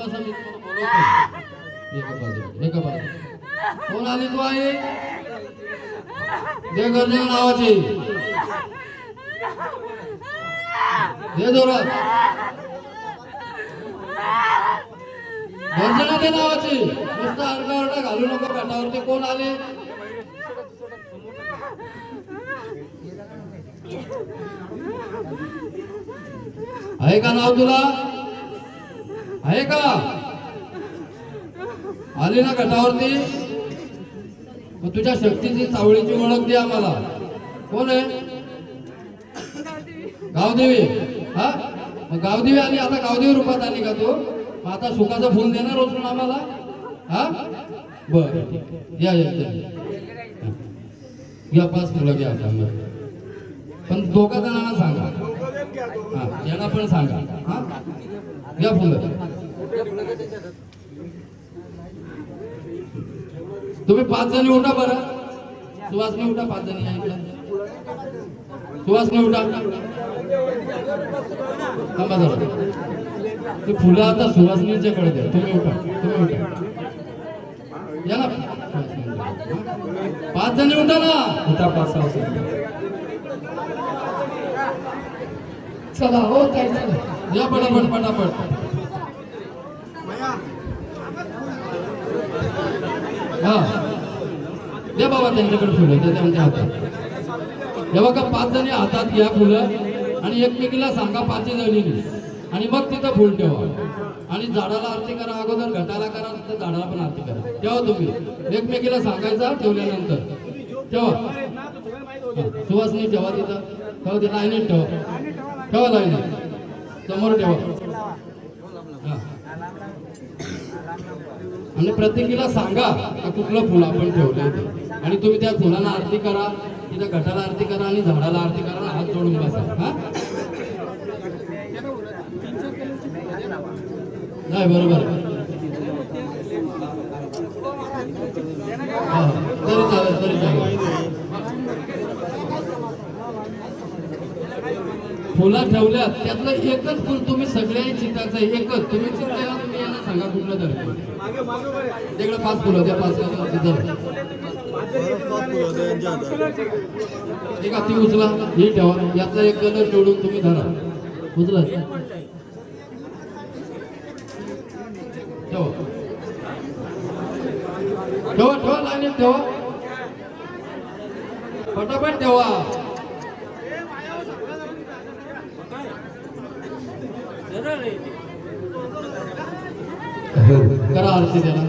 बसा मी तुम्हाला बोलवतो. एका बाजूला कोण आली तू आहे दे गरजे नावाची दे जोरात गर्जना दे नावाची नुसतं अर्धा घालू नको घाटावरती. कोण आले आहे का नाव तुला आहे का आली ना घाटावरती मग तुझ्या शक्तीची चावळीची ओळख दे आम्हाला. कोण आहे गावदेवी. हा मग गावदेवी आली आता गावदेवी रूपात आली का तू मग आता सुखाचं फुल देणार रोज आम्हाला. हा बर या घ्या 5 फुलं घ्या पण दोघा जणांना सांगा. हा यांना पण सांगा. हा घ्या फुलं तुम्ही 5 जणी उठा बरं. सुवासनी उठा 5 जणी ऐकला सुवासनी उठा. थांबा जरा ते फुलं आता सुवासनीच्याकडे द्या. तुम्ही उठा तुम्ही उठा या ना 5 जणी उठा ना. उठा 5-6 चला हो काय या पटापट पटापट. हा द्या बाबा त्यांच्याकडे फुलं द्या त्यांच्या हातात. हे बघा 5 जणी हातात घ्या फुलं आणि एकमेकीला सांगा 5 जणींनी आणि मग तिथं फुल ठेवा आणि झाडाला आरती करा. अगोदर घटाला करा तर झाडाला पण आरती करा. ठेवा तुम्ही एकमेकीला सांगायचा ठेवल्यानंतर ठेवा. सुवासनी ठेवा तिथं ठेवा ते लाईनीत ठेवा ठेवा लाईनीत समोर ठेवा. आणि प्रत्येकीला सांगा का कुठलं फुल आपण ठेवलंय ते आणि तुम्ही त्या फुलांना आरती करा. तिथं घटाला आरती करा आणि झाडाला आरती करा आणि हात जोडून बसा. हा नाही बरोबर तरी चालेल तरी चालेल. फुला ठेवल्यात त्यातलं एकच फुल तुम्ही सगळ्या चिताचं एकच तुम्ही चित्ताला तुम्ही यांना सांगा कुठलं तर तिकडे 5 फुलं द्या 5 ठीक आहे. ती उचला ही ठेवा यातला एक कलर निवडून तुम्ही धरा. उचला ठेवा ठेवा ठेवा लाईनीत ठेवा पटापट ठेवा. करा आरती त्याला.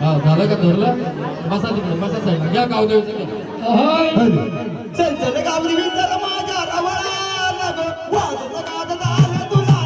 हा झालं का धरलं बसा तिकडे बसा साईड घ्या गावदेवीचं. चल चल गावदेवी चल माझ्या रवळा वाजत गाजत तुला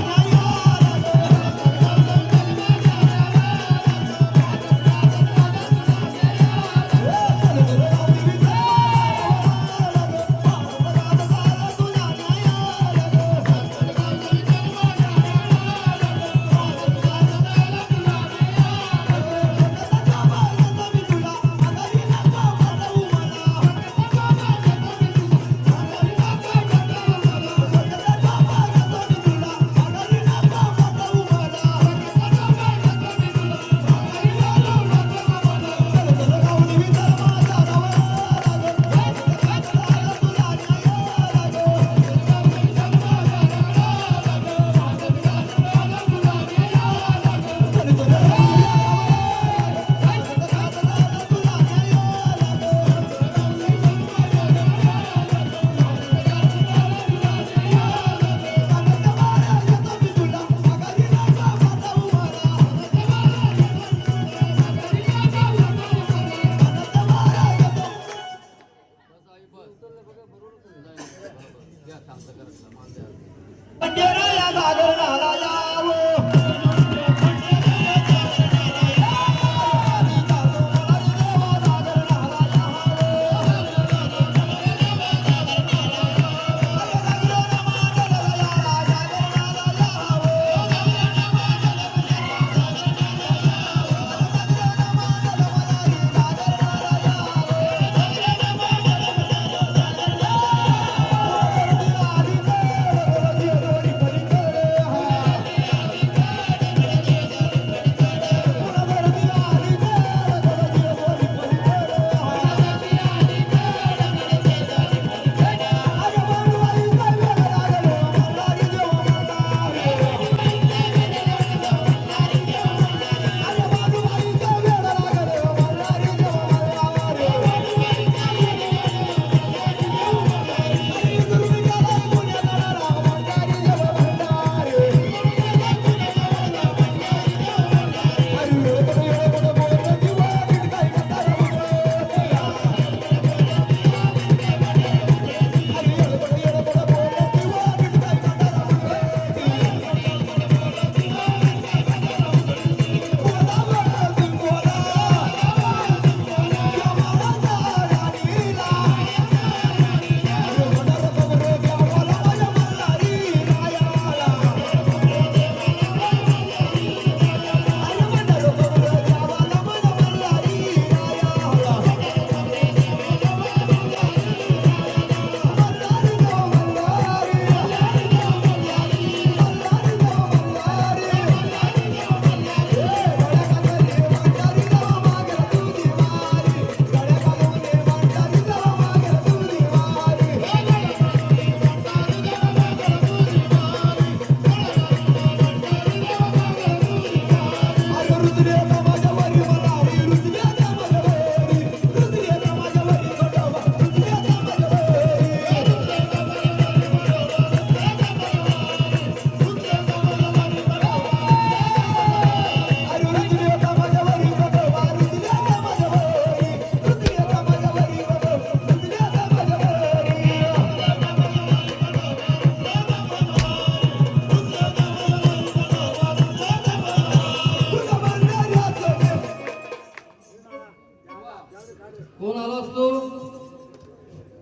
कोण आलास तू?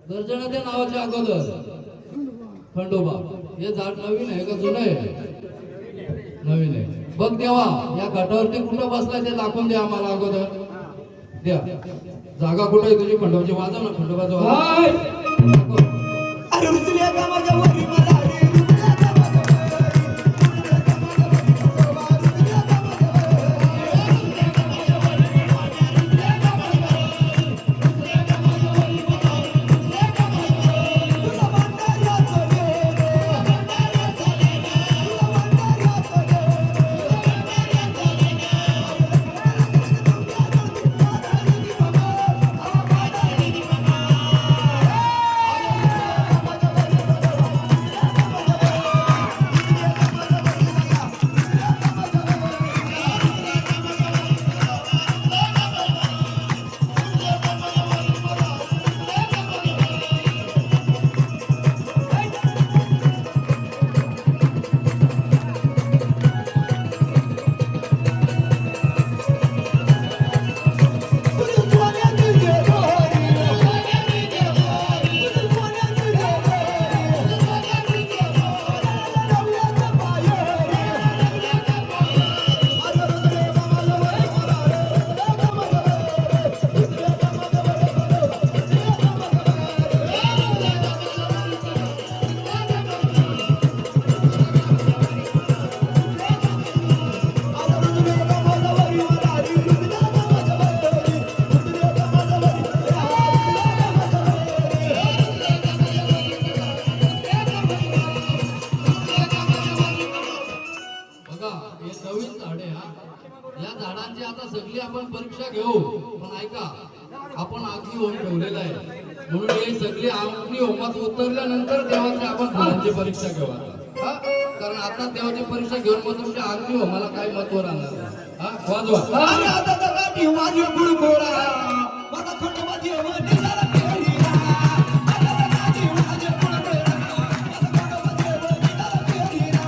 दर्शनाच्या नावाच्या अगोदर खंडोबा. हे झाड नवीन आहे का जुनं आहे? नवीन आहे. बघ देवा, या घाटावरती कुठं बसलाय ते दाखवून द्या आम्हाला अगोदर. द्या जागा कुठं आहे तुझी खंडोबाची? वाजव ना खंडोबाचं वाजव. अरे रुसल्या का माझ्या वरी मला रे, रुसल्या का माझ्या वरी, रुसल्या का माझ्या वरी खंडोबा, रुसल्या का माझ्या वरी, रुसल्या का माझ्या वरी माझ्या, रुसल्या का माझ्या वरी, रुसल्या का माझ्या वरी माझ्या, रुसल्या का माझ्या वरी. तुला भंडाऱ्याचं दे रे, तुला भंडाऱ्याचं दे रे, तुला भंडाऱ्याचं दे रे, तुला भंडाऱ्याचं दे सगळी आपण परीक्षा घेऊ. पण ऐका, आपण अग्नी होम ठेवलेला आहे म्हणून हे सगळी अग्नी होमात उतरल्यानंतर देवाची आपण फुलांची परीक्षा घेऊ आता. हा, कारण आता देवाची परीक्षा घेऊन मग तुमच्या अग्नी होमाला काय महत्व राहणार नाही. हा, वाजवा. अरे आता तर गाठी माझी गुडगोळा, माझा खंडोबा देव निघाला पेरीला. आता तर गाठी माझी गुडगोळा, माझा खंडोबा देव निघाला पेरीला.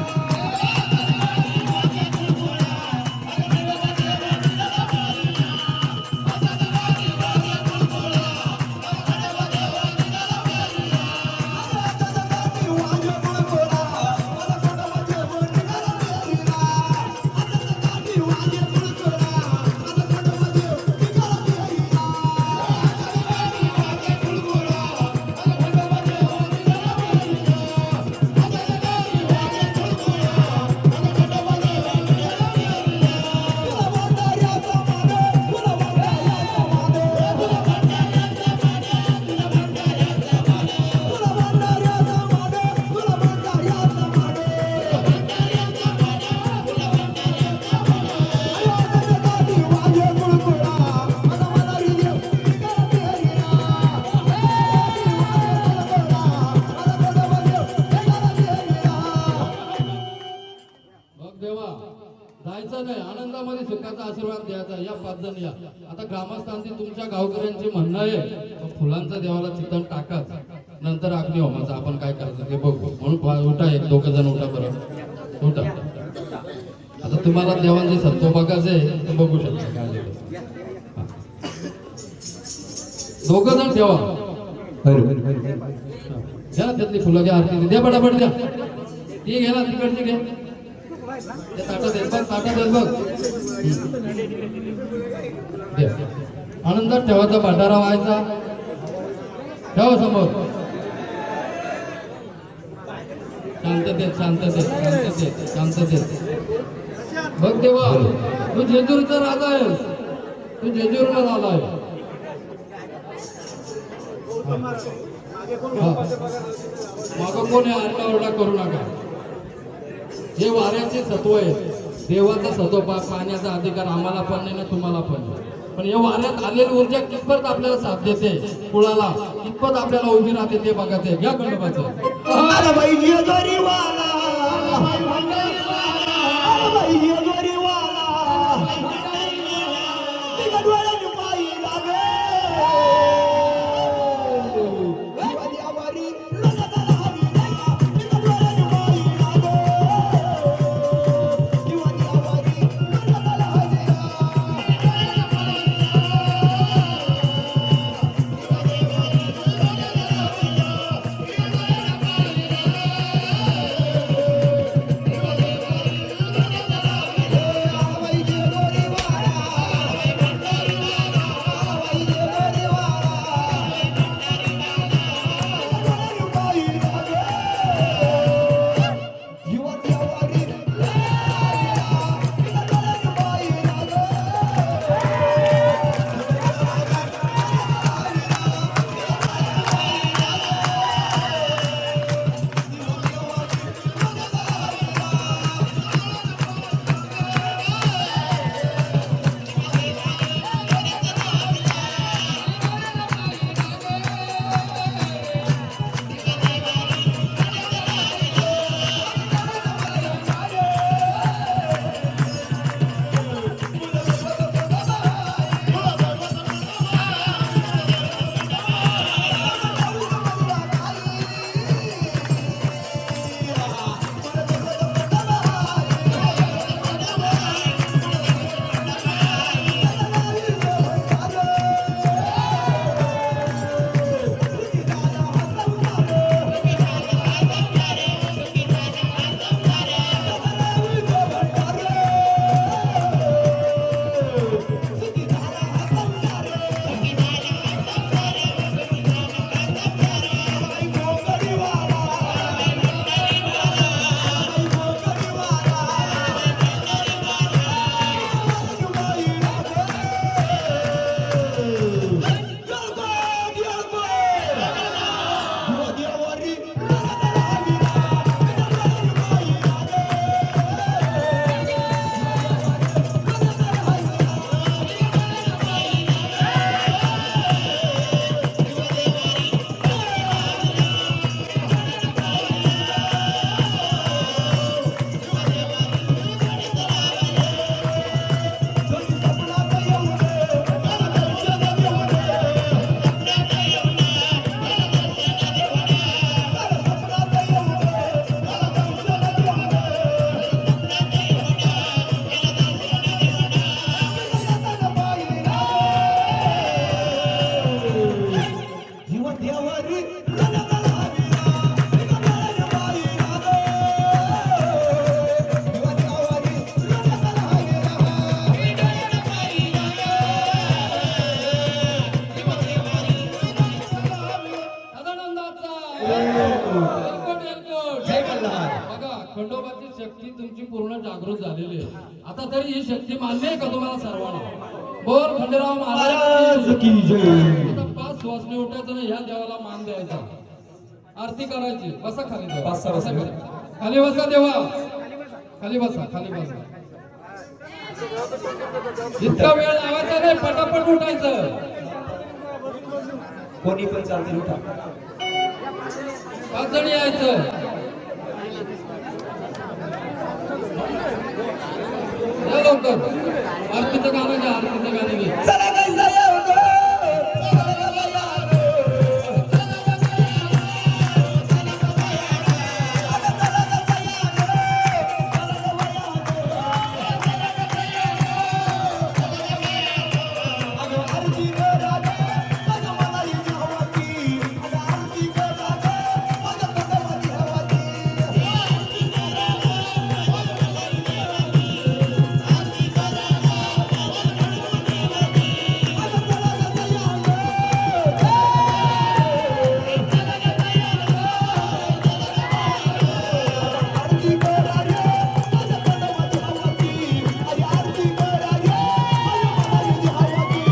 जायचं नाही, आनंदामध्ये सुखाचा आशीर्वाद द्यायचा. या 5 जण या. आता ग्रामस्थांची तुमच्या गावकऱ्यांची म्हणणं आहे फुलांचा देवाला चितन टाकाच, नंतर अग्नी होमाचं आपण काय करायचं ते बघू. म्हणून उठा, एक 2 जण उठा बरं, उठा. आता तुम्हाला देवांचे सत्व बघायचं आहे ते बघू शकता. काय 2 जण ठेवा. घ्या त्यातली फुलं, घ्या आरती द्या, पटापट द्या. ती घ्या ना, तिकडची घ्या. ताटात येत बघ, ताटात येत बघ. आनंदात ठेवायचा, भंडारा व्हायचा. ठेवा समोर. शांततेत शांततेत शांततेत शांततेत. बघ देवा, तू जेजूरचा राजा आहेस, तू जेजूरला आलाय. मागं कोण आहे? आरडाओरडा करू नका. हे वाऱ्याचे सत्व आहे, देवाचा सत्व. पाण्याचा अधिकार आम्हाला पण नाही ना तुम्हाला पण नाही. पण हे वाऱ्यात आलेली ऊर्जा कितपत आपल्याला साथ देते, कुळाला कितपत आपल्याला उभी राहते ते बघायचंय. घ्या खंडोबाचं. अरे बाई जेजोरीवाला, अरे बाई जेजोरीवाला, तिला डोळ्याने पायी लागे. जीवा देवारी लग्नाला हवी नाही, तिला डोळ्याने पायी लागे. जीवा देवारी लग्नाला हवी नाही. खंडोबाची शक्ती तुमची पूर्ण जागृत झालेली आहे. आता तरी ही शक्ती मान्य आहे का तुम्हाला सर्वांना? बोल खंडेराव महाराज महाराज की जय. आता 5 श्वासने उठायचं ना, ह्या देवाला मान द्यायचा, आरती करायची. बसा खाली देवा, 5-6 बसा. खाली बसा देवा, खाली बसा, खाली बसा. इतका वेळ लावायचा नाही, पटापट उठायचं. कोणी पण चालते उठा. 5 जण यायचं. या लवकर, आरतीचं गाणं घ्या, आरतीचं गाणं घ्या. चला काय जाया गो, चला काय जाया गो. अगं आरती करा गं, माझ्या मनाची हवा की. अगं आरती करा गं, माझ्या मनाची हवा की. आरती करा रे, माझ्या मनाची हवा की. अरे आरती करा रे, माझ्या मनाची हवा की.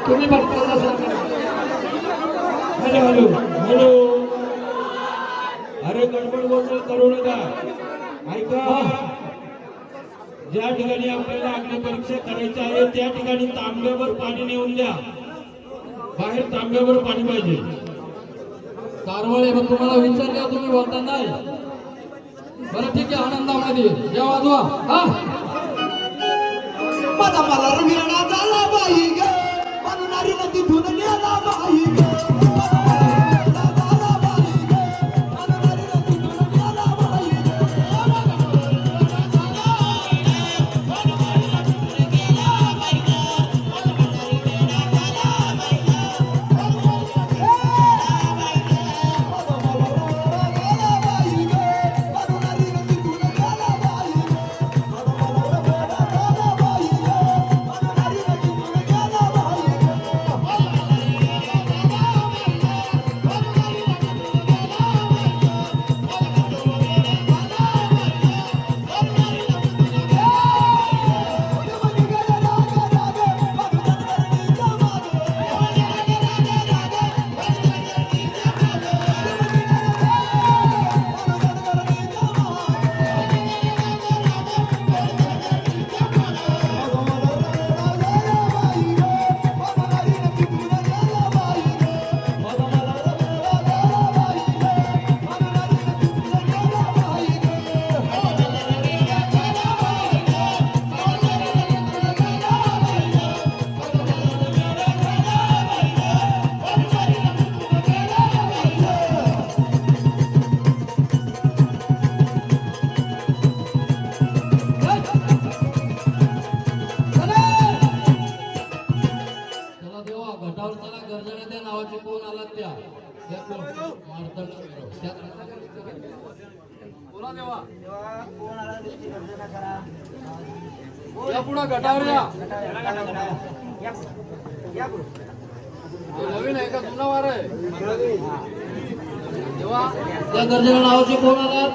तुम्ही बघता तसं. Hello hello hello. अरे गडबड गोंधळ करू नका. ऐका, ज्या ठिकाणी आपल्याला अग्नी परीक्षा करायची आहे त्या ठिकाणी तांब्यावर पाणी नेऊन द्या. बाहेर तांब्यावर पाणी पाहिजे. कारवळे मग तुम्हाला विचारलं तुम्ही बोलता नाही. बरं ठीक आहे, आनंदामध्ये या वाजवा. हा माझा मला रंगीणा झाला बाई ग, म्हणून नारी तिथून नेला बाई ग. चला देवा, घटावर चला. गर्जना त्या नावाचे कोण आलात त्या बोला देवा. या पुढं घटावर या. हे नवीन आहे का जुना वार आहे देवा? त्या गर्जना नावाचे कोण आलात?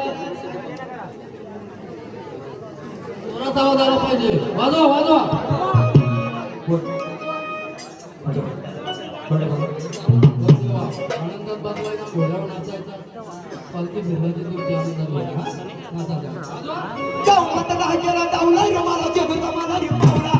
जोरात आवाज आला पाहिजे. वाजवा वाजवा. आनंदात बसवायचा, घोड्यावर नाचायचा, पालखी फिरण्याची तुमची आनंदात नाचायचा. जाऊ मत केला डावला रे मला जगता मला रे पावला.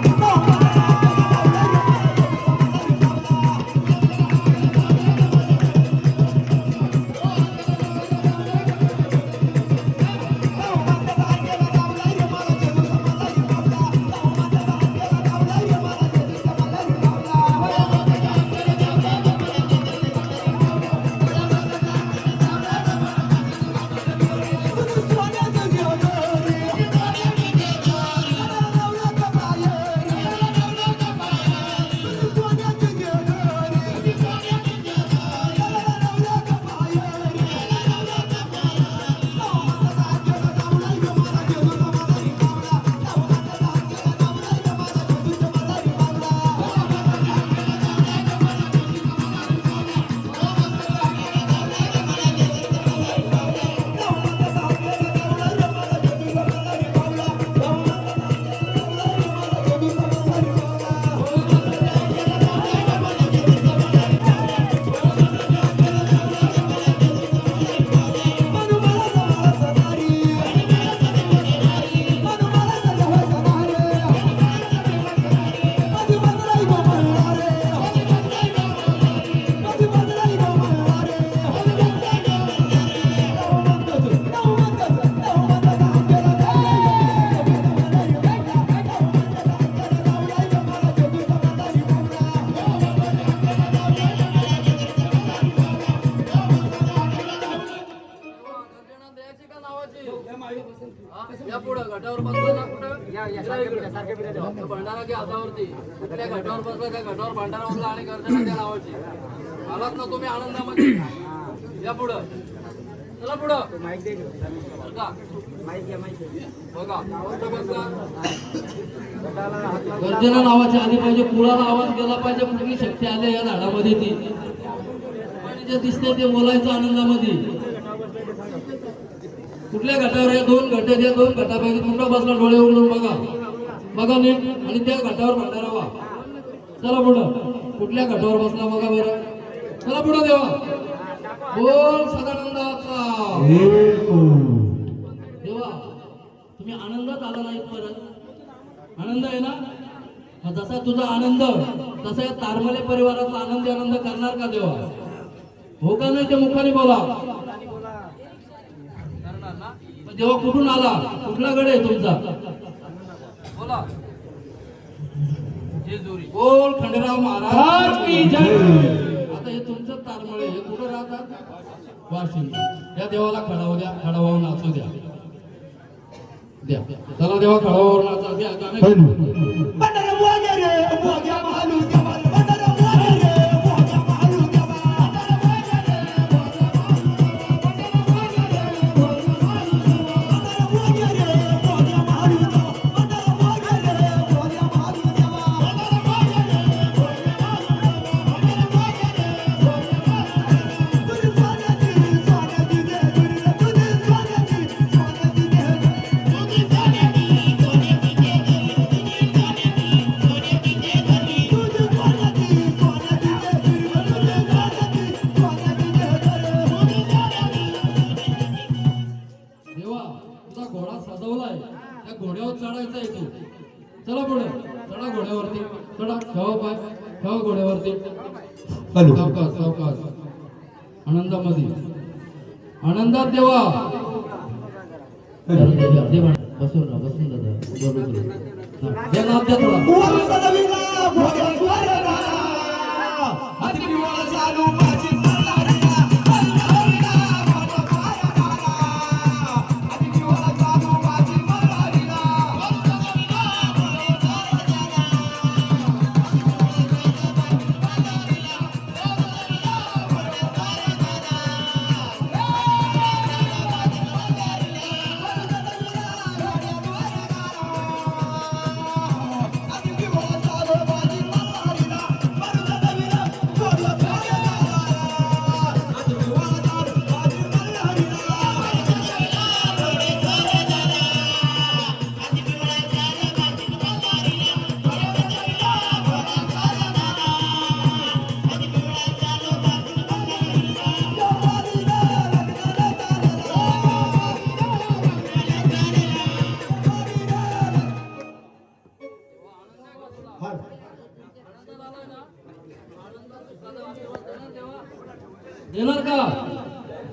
या पुढं घाटावर बसला ना कुठं भंडारा की हातावरती कुठल्या घाटावर बसला त्या घाटावर भंडारा उरला आणि गर्जना त्या नावाची आलात ना तुम्ही आनंदामध्ये. या पुढं चला पुढं बघा बघा कुठं बसला. गर्जना नावाची आली पाहिजे, कुळाला आवाज गेला पाहिजे, कुठली शक्ती आली या झाडामध्ये ती आणि जे दिसते ते बोलायचं आनंदामध्ये. कुठल्या घाटावर आहे? 2 घाट आहेत. या 2 घाटापैकी कुठं बसला डोळे उघडून बघा, बघा नीट, आणि त्या घाटावर भंडारा व्हा. चला पुढं. कुठल्या घाटावर बसला बघा बरं. चला पुढं देवा. बोल सदानंदाचा. देवा तुम्ही आनंदात आला नाही परत. आनंद आहे ना? मग जसा तुझा आनंद तसा या तारमले परिवाराचा आनंद करणार का देवा? हो का नाही? ते मुखाने बोला. देवा कुठून आला? कुठला गड आहे तुमचा? बोला. जेजुरी. बोल खंडेराव महाराज की जय. आता हे तुमचं तारमळे, हे कुठं राहतात? वाशिम. या देवाला खडावू द्या, खडावाहून नाचू द्या. द्या चला देवा, खडावाहून नाचा द्या. बंडारा बोजा रे बोजा महालू देवा बंडारा बोजा रे बोजा महालू देवा बंडारा बोजा रे बोजा महालू देवा बंडारा बोजा रे बोजा महालू देवा बंडारा बोजा रे बोजा देवा तुझा घोडा सजवलाय, त्या घोड्यावर चढायचा आहे तू. चला पुढे. चढा घोड्यावरती. चढा. ठेवा पाय. ठेवा घोड्यावरती. सावकाश सावकाश. आनंदामध्ये. आनंदात देवा. बसून राहा, बसून दादा. बोलू तुला. द्या नाद द्या थोडा. वर सजविला घोड्यावर राहा हाती पिवळा चालू माझी मल्हारीला मल्हारीला घोड्यावर राहा हाती पिवळा चालू माझी मल्हारीला मल्हारीला घोड्यावर राहा देणार का?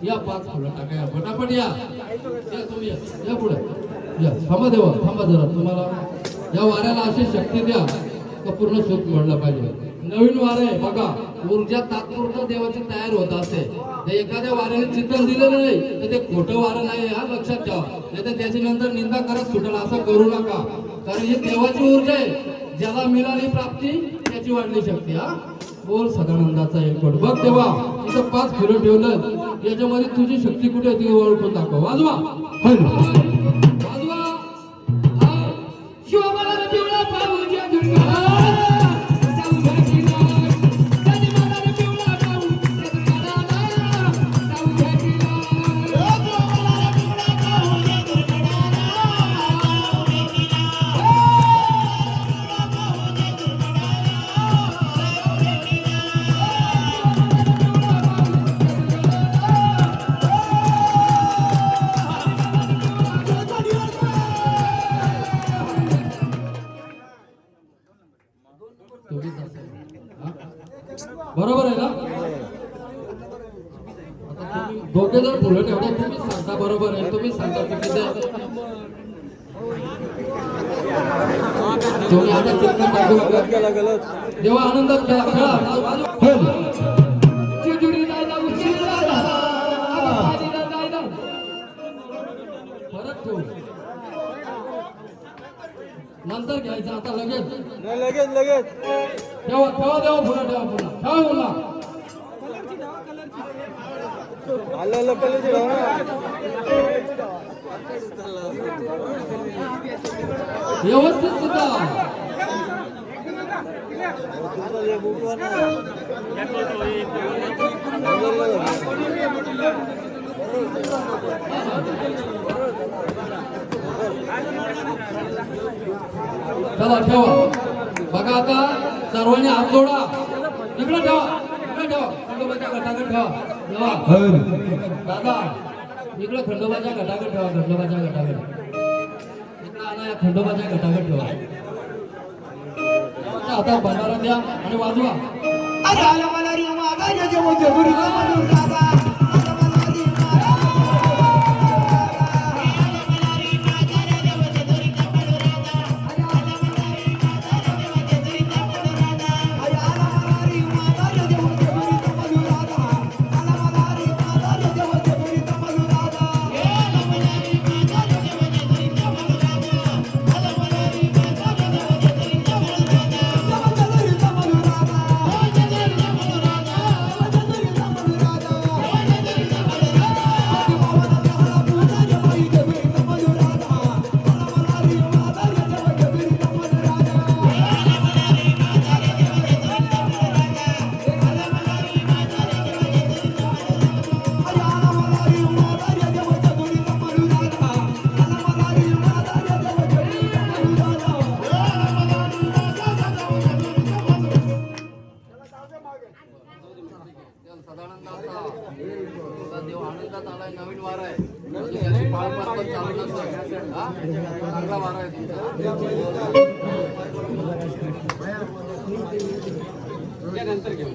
या 5 फुलं टाका. पटापट या. या तुम्ही या. या पुढे या. थांबा देवा, थांबा जरा. तुम्हाला या वाऱ्याला अशी शक्ती द्या का पूर्ण सुख मिळलं पाहिजे. नवीन वारे आहे बघा. ऊर्जा तात्पुरता देवाची तयार होत असते. ते एखाद्या वाऱ्याने चिंतन दिलं नाही तर ते खोटं वारं नाही, हा लक्षात ठेवा. नाही तर त्याची नंतर निंदा करत सुटेल. असं करू नका, कारण ही देवाची ऊर्जा आहे. ज्याला मिळाली प्राप्ती त्याची वाढली शक्ती. हा बोल सदानंदाचा एक कोट. बघ तेव्हा इथं 5 फुलं ठेवलं, याच्यामध्ये तुझी शक्ती कुठे ती ओळखून दाखव. वाजवा वाजवा. शिवबाला पिवळा पाऊस बरोबर आहे ना? आता तुम्ही दोघे जर फुलं ठेवता, तुम्ही सांगता बरोबर आहे, तुम्ही सांगता चुकीचं आहे. तुम्ही आता चित्र टाकू नका. जेव्हा आनंदात खेळा खेळा. जेजुरी जायला उशीर झाला. जायला परत ठेवू. नंतर घ्यायचं, आता लगेच लगेच ठेवा ठेवा. देवा पुन्हा ठेवा. पुन्हा ठेवा. पुन्हा आलं कलरची व्यवस्थित सुद्धा. चला ठेवा. बघा आता सर्वांनी हात जोडा. इकडे ठेवा, इकडे ठेवा. खंडोबाच्या घटाकडे ठेवा. दादा इकडे खंडोबाच्या घटाकडे ठेवा. खंडोबाच्या घटाकडे इकडे आणा. या खंडोबाच्या घटाकडे ठेवा. आता भंडारा द्या आणि वाजवा. अरे आला मला रे मागा जेव्हा जबरी कमलू राधा आला मला रे मागा देव आनंदात आलाय. नवीन वार आहे. त्याची पाळपाट पण चालू नसतं. हा? चांगला वार आहे तुमचा. नंतर घेऊ.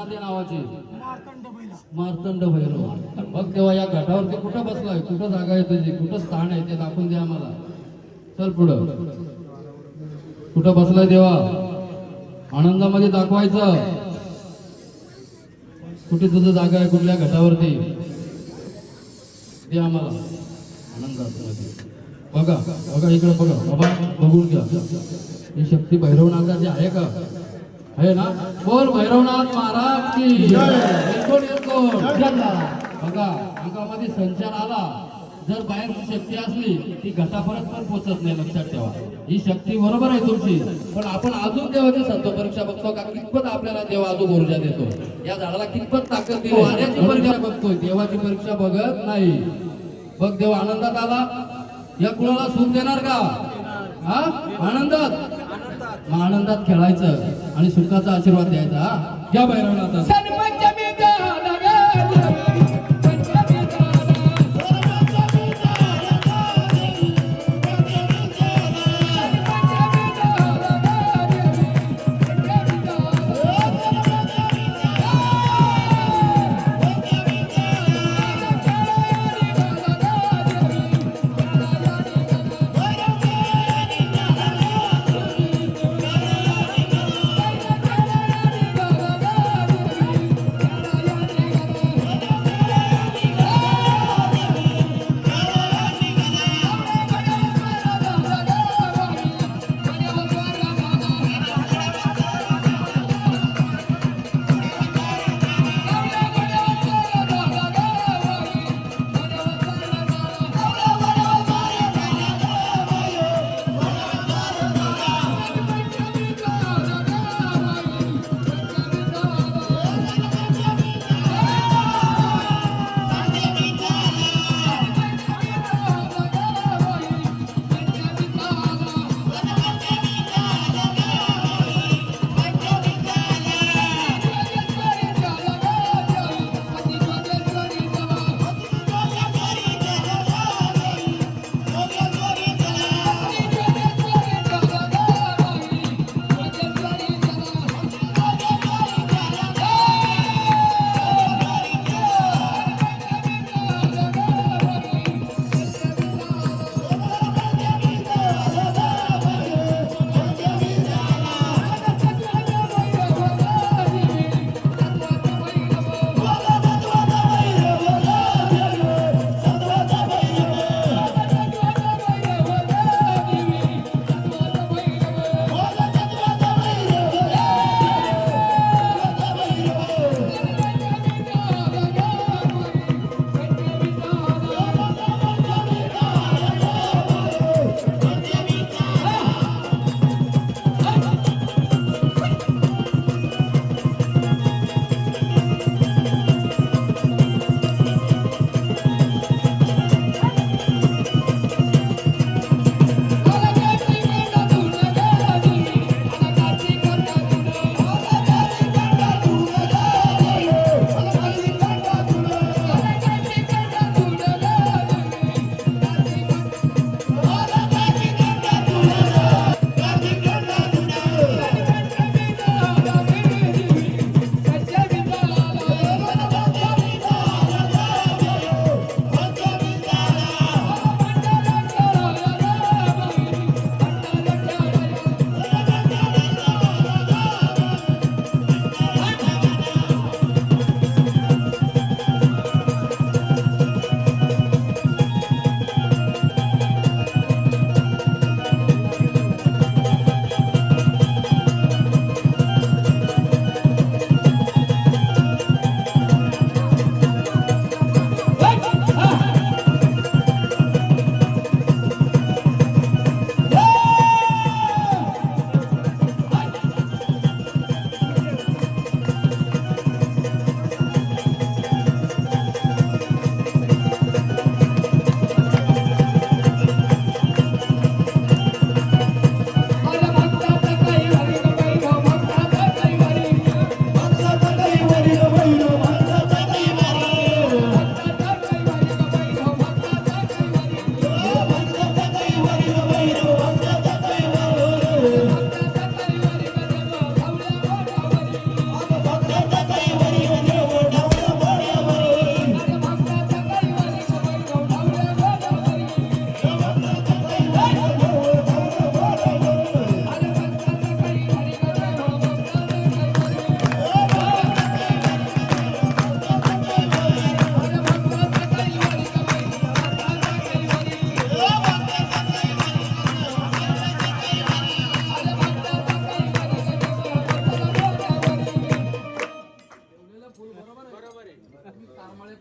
त्या नावाची मार्तंड भैरव. बघ तेव्हा या घाटावरती कुठं बसलाय, कुठं जागा आहे तुझी, कुठं स्थान आहे ते दाखवून द्या आम्हाला. चल पुढं. कुठं बसलाय देवा, आनंदामध्ये दाखवायचं. कुठे तुझं जागा आहे, कुठल्या घाटावरती ते आम्हाला आनंदात. बघा बघा इकडे बघा बाबा, बघून घ्या. ही शक्ती भैरवनाथाची आहे का? आहे ना? बोल भैरवनाथ महाराज की कोण येतो. बघा अंगामध्ये संचार आला, जर बाहेरची शक्ती असली ती घटापर्यंत पण पोहोचत नाही. लक्षात ठेवा, ही शक्ती बरोबर आहे तुमची, पण आपण अजून देवाची सत्व परीक्षा बघतो का, कितपत आपल्याला देव अजून ऊर्जा देतो, या झाडाला कितपत ताकद दिली. वाऱ्याची परीक्षा बघतोय, देवाची परीक्षा बघत नाही. बघ देव आनंदात आला, या कुणाला सुख देणार का? हा आनंदात, मग आनंदात खेळायचं आणि सुखाचा आशीर्वाद द्यायचा. हा घ्या भैरवनाथ.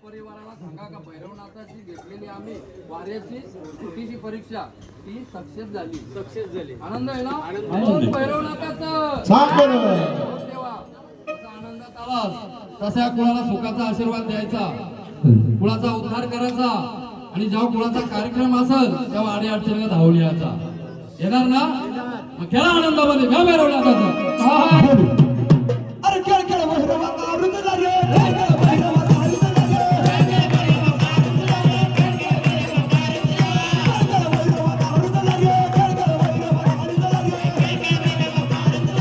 परिवाराला सांगा का भैरवनाथाची घेतलेली आम्ही वाऱ्याची छोटीशी परीक्षा ती सक्सेस झाली. आनंद आहे ना? म्हणून भैरवनाथाचं छान बरं. देवा जसा आनंदात आलास तसा कुणाला सुखाचा आशीर्वाद द्यायचा, कुणाचा उद्धार करायचा आणि जेव्हा कुणाचा कार्यक्रम असेल तेव्हा आडी अडचणीला धावून यायचा. येणार ना? मग खेळा आनंदामध्ये, घ्या भैरवनाथाचं. अरे खेळ खेळ भैरवाचा अमृत झाले. खेळ खेळ भैरवाचा अमृत झाले. खेळ खेळ भैरवाचा अमृत झाले. खेळ खेळ भैरवाचा अमृत झाले.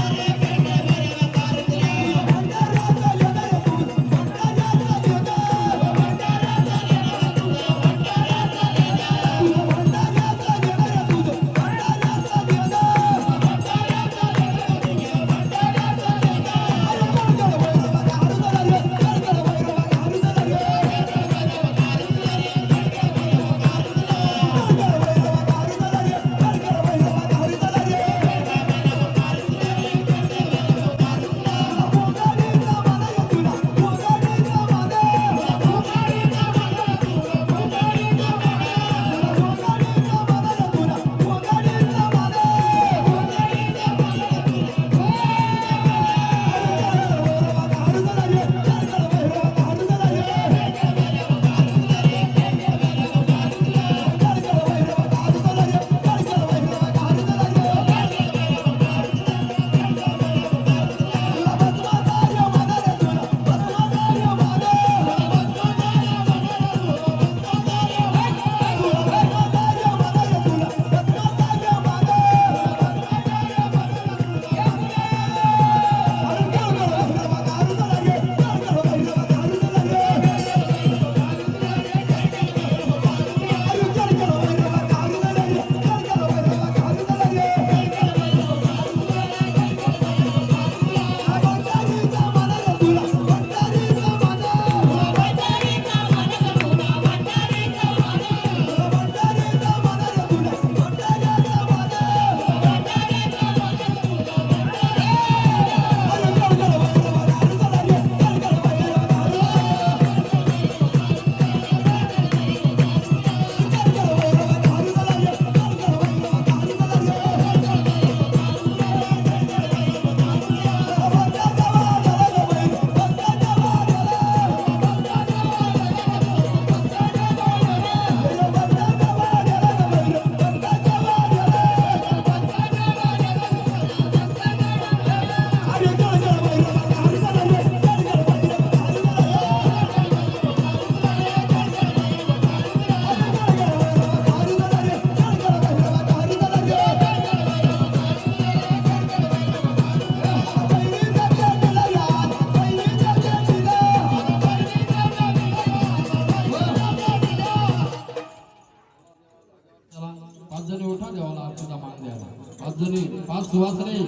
पाच जणी उठा, देवाला आरतीचा मान द्यावा. पाच जणी, पाच सुवासनी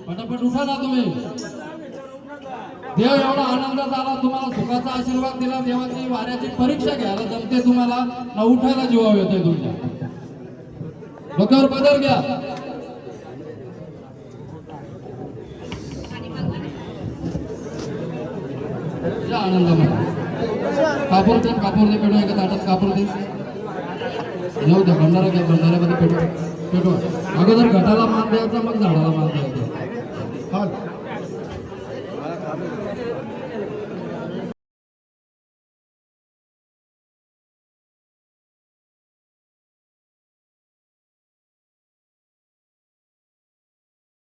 पटापट उठा ना तुम्ही. देव एवढा आनंदात आला, तुम्हाला सुखाचा आशीर्वाद दिला, देवाची वाऱ्याची परीक्षा घ्यायला जमते तुम्हाला ना, उठायला जीवावर येतोय तुमच्या. डोक्यावर पदर घ्या. तुझ्या आनंदामध्ये कापूर दे पेटो, एका ताटात कापूर दे. जाऊ द्या, भंडारा घ्या, भंडाऱ्यामध्ये पेटवा. अगोदर घटाला मान द्यायचा, मग झाडाला मान द्यायचा.